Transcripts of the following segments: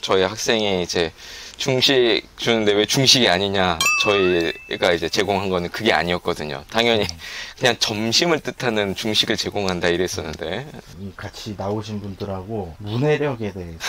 저희 학생이 이제 중식 주는데 왜 중식이 아니냐, 저희가 이제 제공한 거는 그게 아니었거든요. 당연히 그냥 점심을 뜻하는 중식을 제공한다 이랬었는데, 같이 나오신 분들하고 문해력에 대해서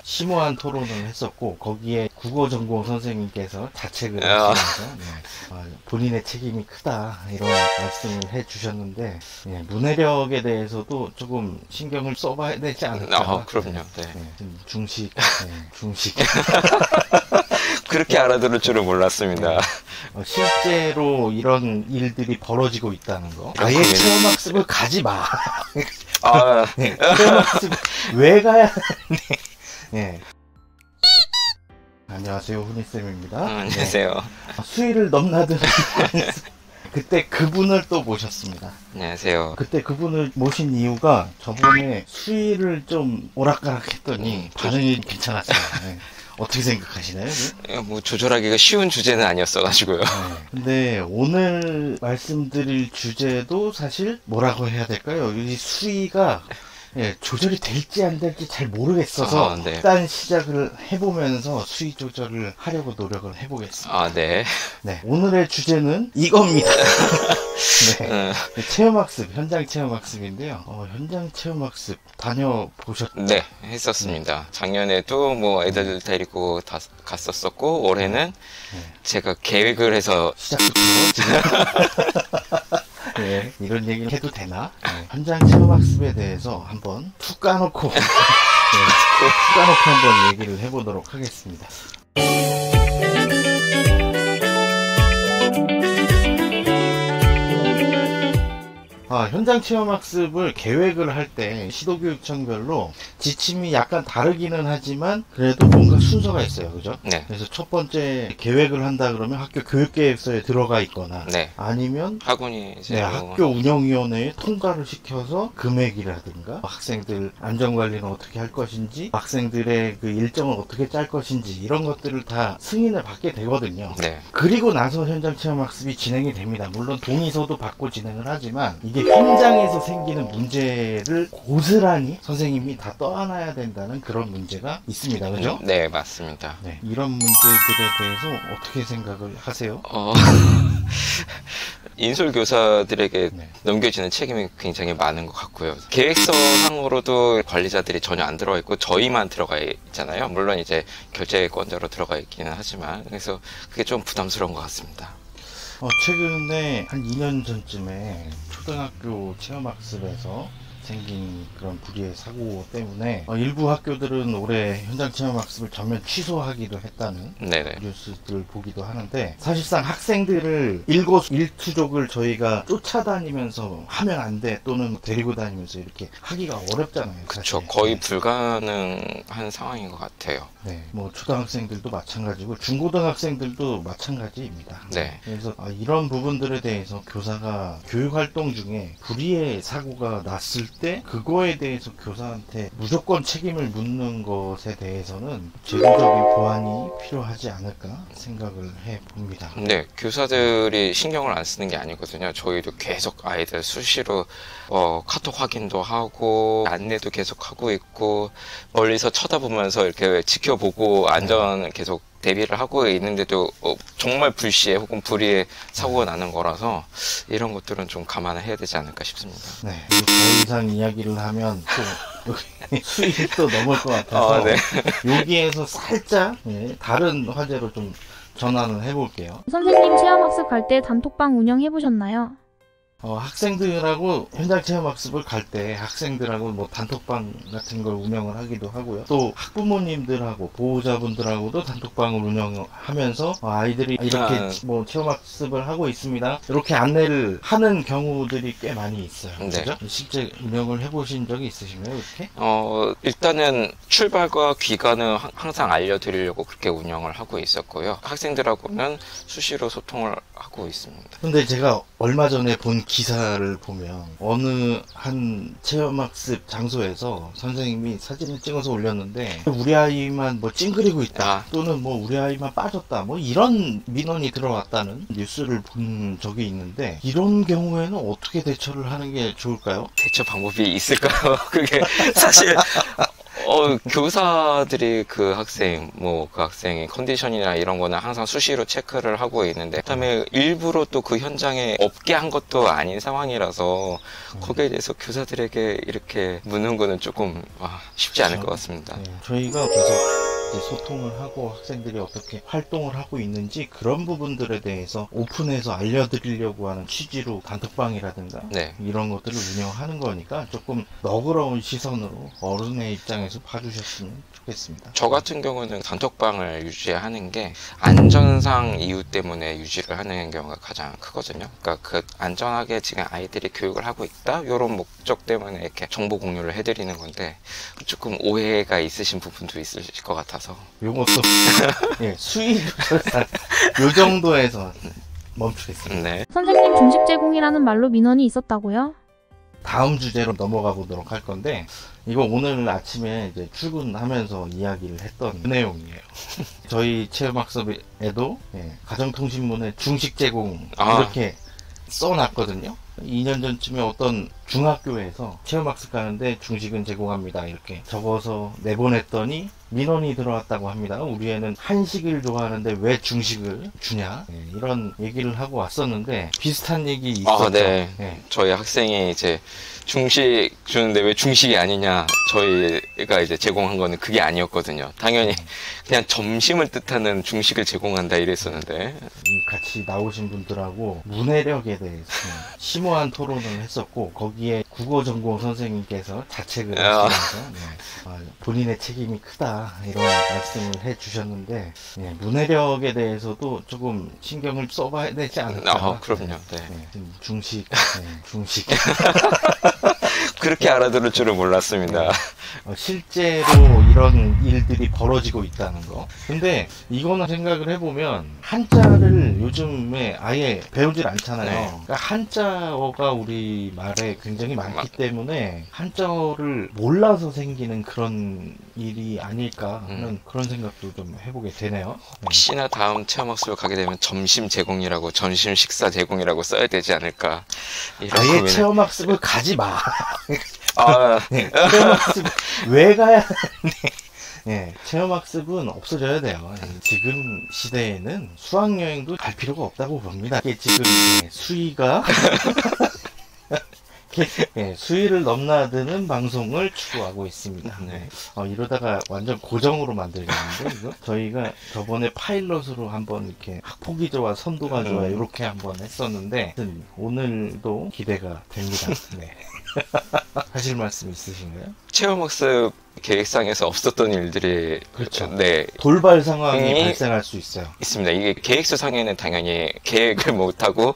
심오한 토론을 했었고, 거기에 국어 전공 선생님께서 자책을 하시면서 본인의 책임이 크다 이런 말씀을 해주셨는데, 문해력에 대해서도 조금 신경을 써봐야 되지 않을까. 그럼요. 네. 중식. 그렇게 알아들을 줄은 몰랐습니다. 실제로 이런 일들이 벌어지고 있다는 거. 아예 체험학습을 가지 마. 체험학습 왜 가야 하는데. 안녕하세요, 훈이쌤입니다. 안녕하세요. 수위를 넘나드는 그때 그분을 또 모셨습니다. 안녕하세요. 그때 그분을 모신 이유가 저번에 수위를 좀 오락가락 했더니 반응이 괜찮았어요. 어떻게 생각하시나요? 뭐 조절하기가 쉬운 주제는 아니었어가지고요. 근데 오늘 말씀드릴 주제도 사실 뭐라고 해야 될까요? 이 수위가 조절이 될지 안 될지 잘 모르겠어서 일단 시작을 해보면서 수위 조절을 하려고 노력을 해보겠습니다. 네. 오늘의 주제는 이겁니다. 체험학습, 현장 체험학습인데요. 현장 체험학습 다녀보셨죠? 네, 했었습니다. 작년에도 뭐 애들 데리고 다 갔었었고, 올해는 제가 계획을 해서 시작부터 지금 이런 얘기를 해도 되나? 현장 체험학습에 대해서 한번 툭 까놓고 한번 얘기를 해보도록 하겠습니다. 현장 체험학습을 계획을 할 때 시도교육청별로 지침이 약간 다르기는 하지만 그래도 뭔가 순서가 있어요. 그죠? 네. 그래서 첫 번째 계획을 한다 그러면 학교 교육계획서에 들어가 있거나 아니면 학원이 이제 학교 운영위원회에 통과를 시켜서 금액이라든가 학생들 안전관리는 어떻게 할 것인지 학생들의 그 일정을 어떻게 짤 것인지 이런 것들을 다 승인을 받게 되거든요. 그리고 나서 현장 체험학습이 진행이 됩니다. 물론 동의서도 받고 진행을 하지만 이게 현장에서 생기는 문제를 고스란히 선생님이 다 떠안아야 된다는 그런 문제가 있습니다. 그죠? 네, 맞습니다. 이런 문제들에 대해서 어떻게 생각을 하세요? 인솔교사들에게 넘겨지는 책임이 굉장히 많은 것 같고요. 계획서상으로도 관리자들이 전혀 안 들어가 있고 저희만 들어가 있잖아요. 물론 이제 결재권자로 들어가 있기는 하지만, 그래서 그게 좀 부담스러운 것 같습니다. 최근에 한 2년 전쯤에 초등학교 체험학습에서 생긴 그런 불의의 사고 때문에 일부 학교들은 올해 현장 체험학습을 전면 취소하기도 했다는 뉴스들을 보기도 하는데, 사실상 학생들을 일거수일투족을 저희가 쫓아다니면서 하면 안 돼 또는 데리고 다니면서 이렇게 하기가 어렵잖아요. 그렇죠. 거의 불가능한 상황인 것 같아요. 뭐 초등학생들도 마찬가지고 중고등학생들도 마찬가지입니다. 그래서 이런 부분들에 대해서 교사가 교육활동 중에 불의의 사고가 났을 때 그거에 대해서 교사한테 무조건 책임을 묻는 것에 대해서는 제도적인 보완이 필요하지 않을까 생각을 해봅니다. 교사들이 신경을 안 쓰는 게 아니거든요. 저희도 계속 아이들 수시로 카톡 확인도 하고 안내도 계속 하고 있고, 멀리서 쳐다보면서 이렇게 지켜보고 안전을 계속 대비를 하고 있는데도 정말 불시에 혹은 불의의 사고가 나는 거라서 이런 것들은 좀 감안을 해야 되지 않을까 싶습니다. 더 이상 이야기를 하면 또 수익이 또 넘을 것 같아서 여기에서 살짝 다른 화제로 좀 전환을 해볼게요. 선생님 체험학습 갈 때 단톡방 운영해보셨나요? 학생들하고 현장 체험학습을 갈 때 학생들하고 뭐 단톡방 같은 걸 운영을 하기도 하고요. 또 학부모님들하고 보호자분들하고도 단톡방을 운영하면서 아이들이 이렇게 뭐 체험학습을 하고 있습니다, 이렇게 안내를 하는 경우들이 꽤 많이 있어요. 그죠? 실제 운영을 해보신 적이 있으신가요? 이렇게? 일단은 출발과 기간은 항상 알려드리려고 그렇게 운영을 하고 있었고요. 학생들하고는 수시로 소통을 하고 있습니다. 근데 제가 얼마 전에 본 기사를 보면 어느 한 체험학습 장소에서 선생님이 사진을 찍어서 올렸는데 우리 아이만 뭐 찡그리고 있다 또는 뭐 우리 아이만 빠졌다 뭐 이런 민원이 들어왔다는 뉴스를 본 적이 있는데, 이런 경우에는 어떻게 대처를 하는 게 좋을까요? 대처 방법이 있을까요? 그게 사실 교사들이 그 학생의 컨디션이나 이런 거는 항상 수시로 체크를 하고 있는데, 그다음에 일부러 또 그 현장에 없게 한 것도 아닌 상황이라서, 거기에 대해서 교사들에게 이렇게 묻는 거는 조금 쉽지 않을 것 같습니다. 네, 저희가 계속 이제 소통을 하고 학생들이 어떻게 활동을 하고 있는지 그런 부분들에 대해서 오픈해서 알려드리려고 하는 취지로 단톡방이라든가 네. 이런 것들을 운영하는 거니까 조금 너그러운 시선으로 어른의 입장에서 봐주셨으면 좋겠습니다. 저 같은 경우는 단톡방을 유지하는 게 안전상 이유 때문에 유지를 하는 경우가 가장 크거든요. 그러니까 그 안전하게 지금 아이들이 교육을 하고 있다 이런 목적 때문에 이렇게 정보 공유를 해드리는 건데, 조금 오해가 있으신 부분도 있으실 것 같아서. 요것도 예, 수위 조절상 요 정도에서 멈추겠습니다. 네. 선생님 중식 제공이라는 말로 민원이 있었다고요? 다음 주제로 넘어가 보도록 할 건데, 이거 오늘 아침에 이제 출근하면서 이야기를 했던 그 내용이에요. 저희 체험학습에도 가정통신문에 중식 제공 이렇게 써놨거든요. 2년 전쯤에 어떤 중학교에서 체험학습 가는데 중식은 제공합니다 이렇게 적어서 내보냈더니 민원이 들어왔다고 합니다. 우리 애는 한식을 좋아하는데 왜 중식을 주냐, 이런 얘기를 하고 왔었는데 비슷한 얘기 있었죠. 네. 네. 저희 학생이 이제 중식 주는데 왜 중식이 아니냐, 저희가 이제 제공한 거는 그게 아니었거든요. 당연히 그냥 점심을 뜻하는 중식을 제공한다 이랬었는데, 같이 나오신 분들하고 문해력에 대해서 심오한 토론을 했었고, 거기에 국어 전공 선생님께서 자책을 하시면서 본인의 책임이 크다 이런 말씀을 해주셨는데, 문해력에 대해서도 조금 신경을 써봐야 되지 않을까. 그럼요. 중식. 그렇게 알아들을 줄은 몰랐습니다. 실제로 이런 일들이 벌어지고 있다는 거. 근데 이거는 생각을 해보면 한자를 요즘에 아예 배우질 않잖아요. 네. 그러니까 한자어가 우리 말에 굉장히 많기 때문에 한자어를 몰라서 생기는 그런 일이 아닐까 하는 그런 생각도 좀 해보게 되네요. 혹시나 다음 체험학습을 가게 되면 점심 제공이라고, 점심 식사 제공이라고 써야 되지 않을까. 아예 체험학습을 가지 마. 네. 체험학습 왜 가야 네, 체험학습은 없어져야 돼요. 지금 시대에는 수학여행도 갈 필요가 없다고 봅니다. 이게 지금 수위가 수위를 넘나드는 방송을 추구하고 있습니다. 이러다가 완전 고정으로 만들겠는데, 이거? 저희가 저번에 파일럿으로 한번 이렇게 학폭이 좋아, 선도가 좋아, 이렇게 한번 했었는데, 오늘도 기대가 됩니다. 네. 하실 말씀 있으신가요? 체험학습 계획상에서 없었던 일들이, 그렇죠. 네, 돌발 상황이 발생할 수 있어요. 있습니다. 이게 계획서상에는 당연히 계획을 못하고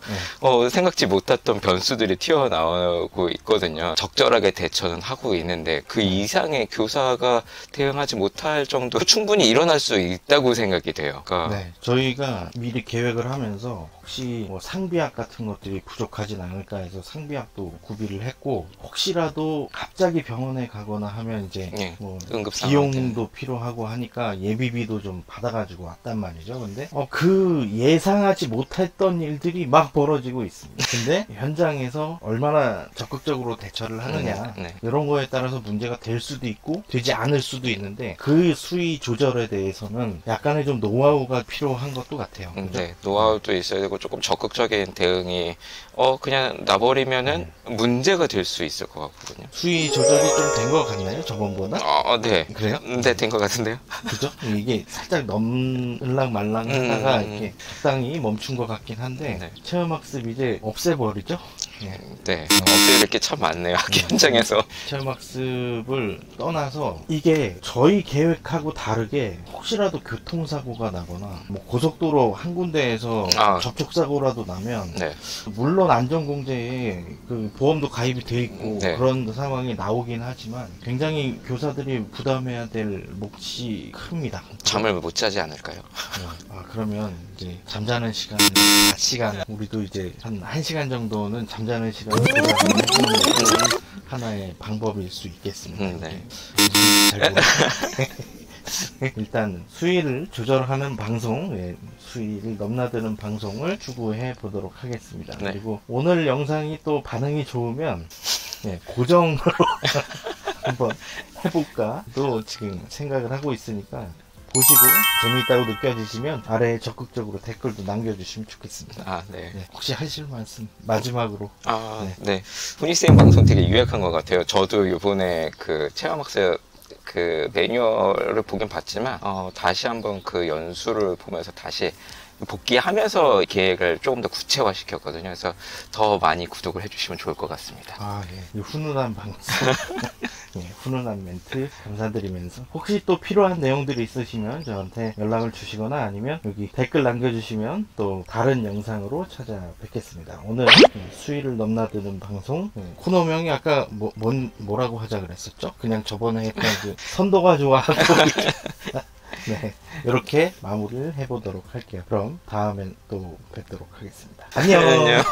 생각지 못했던 변수들이 튀어나오고 있거든요. 적절하게 대처는 하고 있는데 그 이상의 교사가 대응하지 못할 정도 충분히 일어날 수 있다고 생각이 돼요. 그러니까 저희가 미리 계획을 하면서 혹시 뭐 상비약 같은 것들이 부족하진 않을까 해서 상비약도 구비를 했고, 혹시라도 갑자기 병원에 가거나 하면 이제 뭐 비용도 필요하고 하니까 예비비도 좀 받아가지고 왔단 말이죠. 근데 그 예상하지 못했던 일들이 막 벌어지고 있습니다. 근데 현장에서 얼마나 적극적으로 대처를 하느냐, 이런 거에 따라서 문제가 될 수도 있고 되지 않을 수도 있는데, 그 수위 조절에 대해서는 약간의 좀 노하우가 필요한 것도 같아요. 노하우도 있어야 되고 조금 적극적인 대응이 그냥 놔버리면은 문제가 될 수 있을 것 같거든요. 수위 조절이 좀 된 것 같나요? 저번보다? 네. 그래요? 네, 된 것 같은데요. 그죠? 이게 살짝 넘을랑 말랑 하다가 이렇게 적당히 멈춘 것 같긴 한데, 체험학습 이제 없애버리죠? 없앨 게 참 많네요. 학교 현장에서. 체험학습을 떠나서 이게 저희 계획하고 다르게 혹시라도 교통사고가 나거나 뭐 고속도로 한 군데에서 접촉사고라도 나면 물론 안전공제에 그 보험도 가입이 돼 있고 그런 상황이 나오긴 하지만 굉장히 교사들이 부담해야 될 몫이 큽니다. 잠을 못 자지 않을까요? 그러면 이제 잠자는 시간, 낮 시간, 우리도 이제 한 1시간 정도는 잠자는 시간을 보장해주는 것도 하나의 방법일 수 있겠습니다. 잘 일단 수위를 조절하는 방송, 수위를 넘나드는 방송을 추구해 보도록 하겠습니다. 그리고 오늘 영상이 또 반응이 좋으면 고정으로 한번 해볼까 또 지금 생각을 하고 있으니까 보시고 재미있다고 느껴지시면 아래에 적극적으로 댓글도 남겨주시면 좋겠습니다. 아, 네. 네, 혹시 하실 말씀 마지막으로? 아, 네. 훈이쌤 방송 되게 유익한 것 같아요. 저도 이번에 그 체험학습 그 매뉴얼을 보긴 봤지만, 다시 한번 그 연수를 보면서 다시 복귀하면서 계획을 조금 더 구체화시켰거든요. 그래서 더 많이 구독을 해주시면 좋을 것 같습니다. 아, 예. 이 훈훈한 방송. 예, 훈훈한 멘트 감사드리면서 혹시 또 필요한 내용들이 있으시면 저한테 연락을 주시거나 아니면 여기 댓글 남겨주시면 또 다른 영상으로 찾아뵙겠습니다. 오늘 수위를 넘나드는 방송 코너명이 아까 뭐라고 하자 그랬었죠? 그냥 저번에 했던 그 선도가 좋아하고 네, 이렇게 마무리를 해보도록 할게요. 그럼 다음엔 또 뵙도록 하겠습니다. 안녕. 안녕.